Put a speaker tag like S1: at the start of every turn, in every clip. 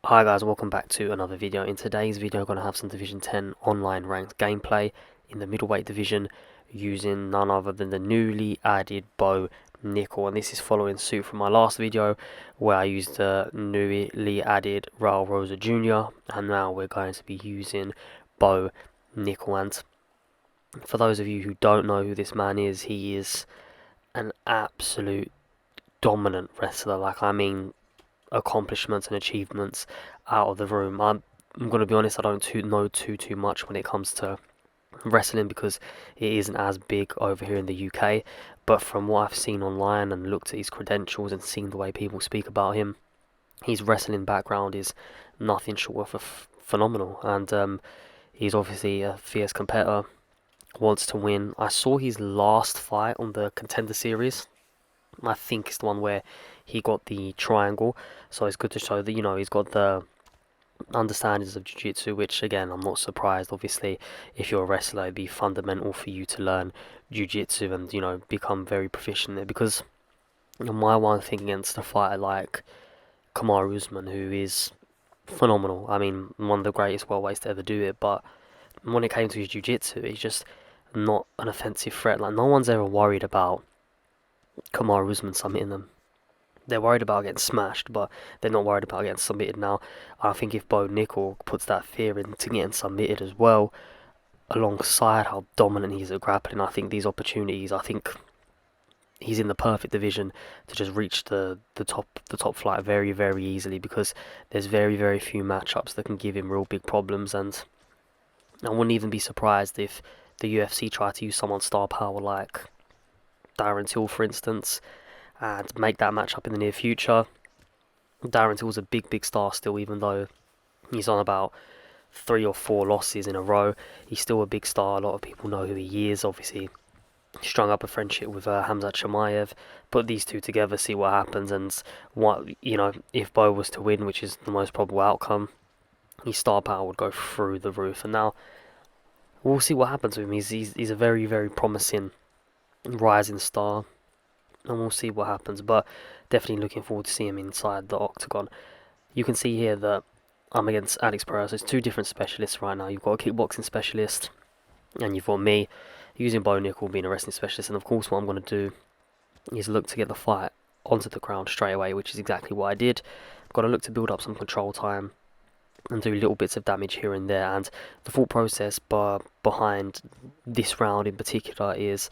S1: Hi guys, welcome back to another video. In today's video, I'm going to have some Division 10 online ranked gameplay in the middleweight division using none other than the newly added Bo Nickal. And this is following suit from my last video where I used the newly added Raul Rosa Jr. And now we're going to be using Bo Nickal. And for those of you who don't know who this man is, he is an absolute dominant wrestler. Accomplishments and achievements out of the room. I'm going to be honest, I don't know too much when it comes to wrestling because it isn't as big over here in the UK, but from what I've seen online and looked at his credentials and seen the way people speak about him, his wrestling background is nothing short of phenomenal, and he's obviously a fierce competitor, wants to win. I saw his last fight on the Contender Series. I think it's the one where he got the triangle, so it's good to show that, he's got the understandings of jiu-jitsu, which again, I'm not surprised. Obviously, if you're a wrestler, it'd be fundamental for you to learn jiu-jitsu and, become very proficient there, because my one thing against a fighter like Kamaru Usman, who is phenomenal, I mean, one of the greatest welterweights to ever do it, but when it came to his jiu-jitsu, he's just not an offensive threat. Like, no one's ever worried about Kamaru Usman submitting them. They're worried about getting smashed, but they're not worried about getting submitted. Now, I think if Bo Nickal puts that fear into getting submitted as well, alongside how dominant he is at grappling, I think these opportunities, I think he's in the perfect division to just reach the top flight very easily, because there's very few matchups that can give him real big problems. And I wouldn't even be surprised if the UFC tried to use someone's star power like Darren Till, for instance, and make that matchup in the near future. Darren Till's a big star still, even though he's on about 3 or 4 losses in a row. He's still a big star. A lot of people know who he is. Obviously, strung up a friendship with Hamzat Chimaev. Put these two together, see what happens, and if Bo was to win, which is the most probable outcome, his star power would go through the roof. And now we'll see what happens with him. He's a very promising rising star, and we'll see what happens, but definitely looking forward to seeing him inside the octagon. You can see here that I'm against Alex Pereira, so it's 2 different specialists right now. You've got a kickboxing specialist, and you've got me using Bo Nickal being a wrestling specialist. And of course, what I'm going to do is look to get the fight onto the ground straight away, which is exactly what I did. I've got to look to build up some control time and do little bits of damage here and there. And the thought process behind this round in particular is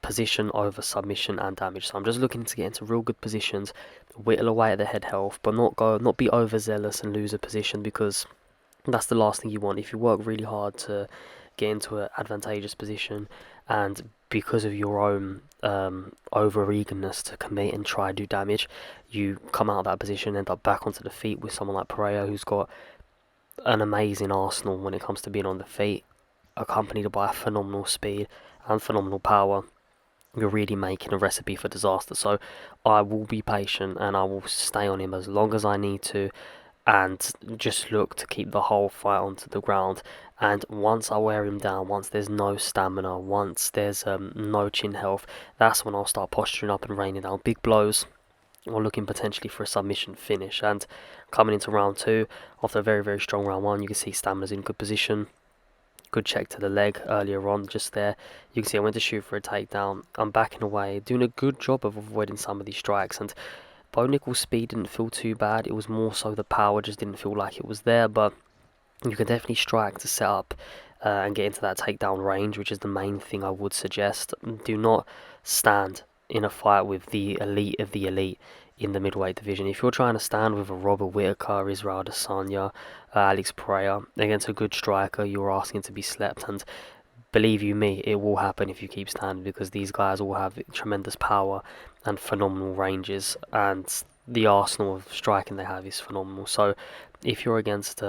S1: position over submission and damage. So I'm just looking to get into real good positions, whittle away at the head health, but not be overzealous and lose a position, because that's the last thing you want. If you work really hard to get into an advantageous position, and because of your own over eagerness to commit and try to do damage, you come out of that position, end up back onto the feet with someone like Pereira, who's got an amazing arsenal when it comes to being on the feet, accompanied by phenomenal speed and phenomenal power. You're really making a recipe for disaster. So I will be patient and I will stay on him as long as I need to, and just look to keep the whole fight onto the ground. And once I wear him down, once there's no stamina, once there's no chin health, that's when I'll start posturing up and raining down big blows, or looking potentially for a submission finish. And coming into round 2, after a very strong round 1, you can see stamina's in good position. Good check to the leg earlier on, just there. You can see I went to shoot for a takedown. I'm backing away, doing a good job of avoiding some of these strikes. And Bo Nickal's speed didn't feel too bad. It was more so the power just didn't feel like it was there. But you can definitely strike to set up and get into that takedown range, which is the main thing I would suggest. Do not stand in a fight with the elite of the elite in the middleweight division. If you're trying to stand with a Robert Whittaker, Israel Adesanya, Alex Pereira against a good striker, you're asking to be slept. And believe you me, it will happen if you keep standing, because these guys all have tremendous power and phenomenal ranges, and the arsenal of striking they have is phenomenal. So if you're against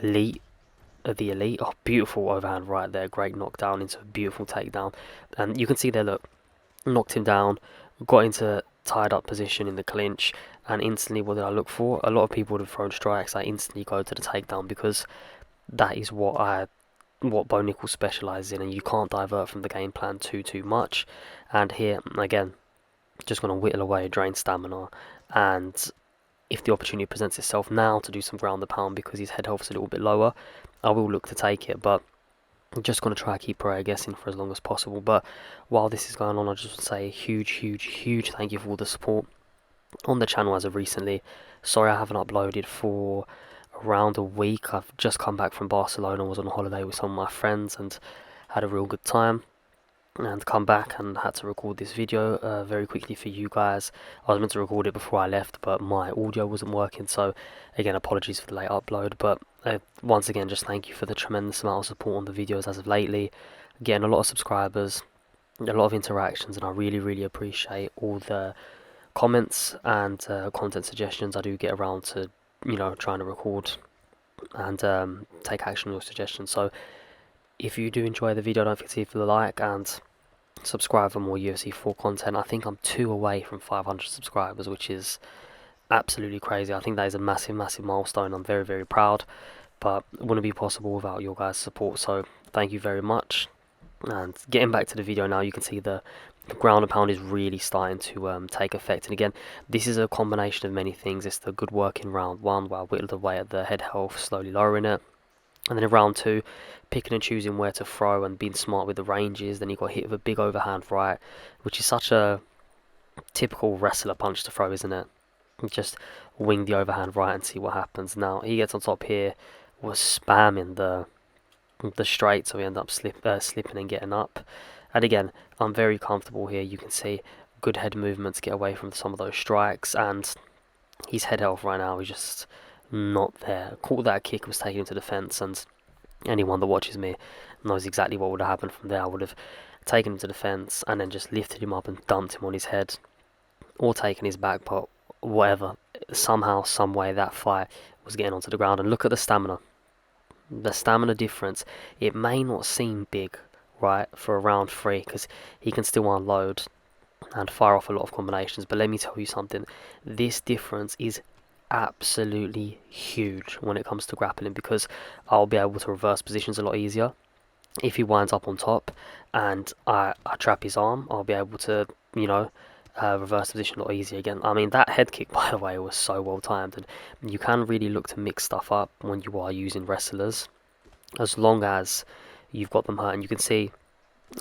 S1: elite of the elite, oh, beautiful overhand right there, great knockdown into a beautiful takedown. And you can see there, look, knocked him down, got into tied up position in the clinch, and instantly what did I look for? A lot of people would have thrown strikes. I instantly go to the takedown, because that is what Bo Nickal specialises in, and you can't divert from the game plan too much. And here again, just going to whittle away, drain stamina, and if the opportunity presents itself now to do some ground and pound because his head health's a little bit lower, I will look to take it. But I'm just going to try to keep Pereira guessing for as long as possible. But while this is going on, I just want to say a huge thank you for all the support on the channel as of recently. Sorry I haven't uploaded for around a week. I've just come back from Barcelona, was on holiday with some of my friends and had a real good time, and come back and had to record this video very quickly for you guys. I was meant to record it before I left, but my audio wasn't working, so again, apologies for the late upload. But once again, just thank you for the tremendous amount of support on the videos as of lately. Getting a lot of subscribers, a lot of interactions, and I really appreciate all the comments and content suggestions I do get around to, trying to record and take action on your suggestions. So if you do enjoy the video, don't forget to leave the like and subscribe for more UFC 4 content. I think I'm 2 away from 500 subscribers, which is absolutely crazy. I think that is a massive milestone. I'm very proud, but it wouldn't be possible without your guys' support, so thank you very much. And getting back to the video now, you can see the ground and pound is really starting to take effect. And again, this is a combination of many things. It's the good work in round 1 where I whittled away at the head health, slowly lowering it. And then in round 2, picking and choosing where to throw and being smart with the ranges. Then he got hit with a big overhand right, which is such a typical wrestler punch to throw, isn't it? Just wing the overhand right and see what happens. Now he gets on top here, was spamming the straight, so we end up slipping and getting up. And again, I'm very comfortable here. You can see good head movements, get away from some of those strikes, and his head health right now is just not there. Caught that kick, was taken into defense, and anyone that watches me knows exactly what would have happened from there. I would have taken him to defense and then just lifted him up and dumped him on his head, or taken his back, but whatever. Somehow, some way, that fight was getting onto the ground. And look at the stamina. The stamina difference. It may not seem big, right, for a round 3, because he can still unload and fire off a lot of combinations, but let me tell you something, this difference is absolutely huge when it comes to grappling, because I'll be able to reverse positions a lot easier. If he winds up on top and I trap his arm, I'll be able to, reverse position a lot easier again. I mean, that head kick, by the way, was so well timed, and you can really look to mix stuff up when you are using wrestlers, as long as you've got them hurt. And you can see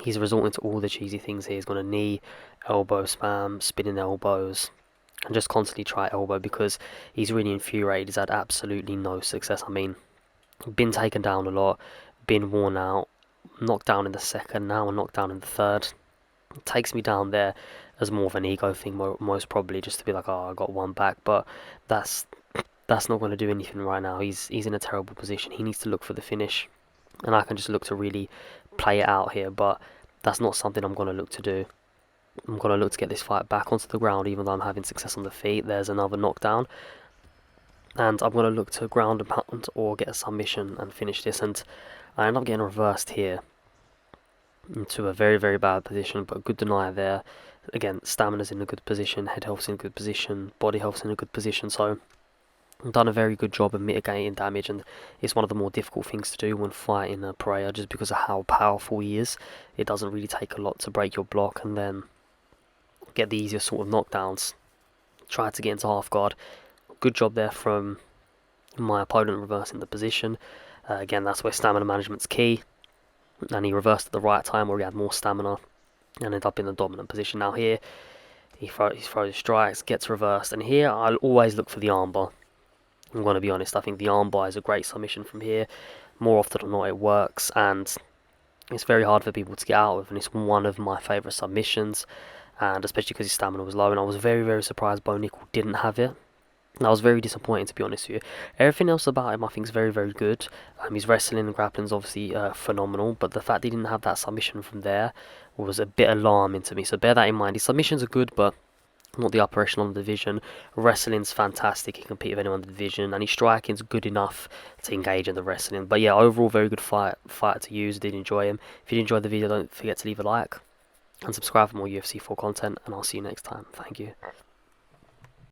S1: he's resorting to all the cheesy things here. He's going to knee, elbow spam, spinning elbows, and just constantly try elbow, because he's really infuriated. He's had absolutely no success. I mean, been taken down a lot, been worn out, knocked down in the second, now and knocked down in the third. It takes me down there as more of an ego thing, most probably, just to be like, oh, I got one back. But that's not going to do anything right now. He's in a terrible position. He needs to look for the finish, and I can just look to really play it out here, but that's not something I'm going to look to do. I'm going to look to get this fight back onto the ground, even though I'm having success on the feet. There's another knockdown, and I'm going to look to ground and pound or get a submission and finish this. And I end up getting reversed here into a very bad position, but good denier there. Again, stamina's in a good position, head health's in a good position, body health's in a good position, so I've done a very good job of mitigating damage, and it's one of the more difficult things to do when fighting a Pereira, just because of how powerful he is. It doesn't really take a lot to break your block and then get the easier sort of knockdowns. Try to get into half guard. Good job there from my opponent reversing the position. Again, that's where stamina management's key, and he reversed at the right time where he had more stamina and ended up in the dominant position. Now here, he throws strikes, gets reversed, and here I'll always look for the armbar. I'm going to be honest, I think the armbar is a great submission from here. More often than not, it works, and it's very hard for people to get out of, and it's one of my favourite submissions, and especially because his stamina was low. And I was very surprised Nickal didn't have it. And I was very disappointed, to be honest with you. Everything else about him I think is very good. His wrestling and grappling is obviously phenomenal, but the fact he didn't have that submission from there was a bit alarming to me, so bear that in mind. His submissions are good, but not the upper echelon of the division. Wrestling's fantastic, he can compete with anyone in the division, and his striking's good enough to engage in the wrestling. But yeah, overall very good fighter to use. Did enjoy him. If you did enjoy the video, don't forget to leave a like and subscribe for more UFC 4 content, and I'll see you next time. Thank you.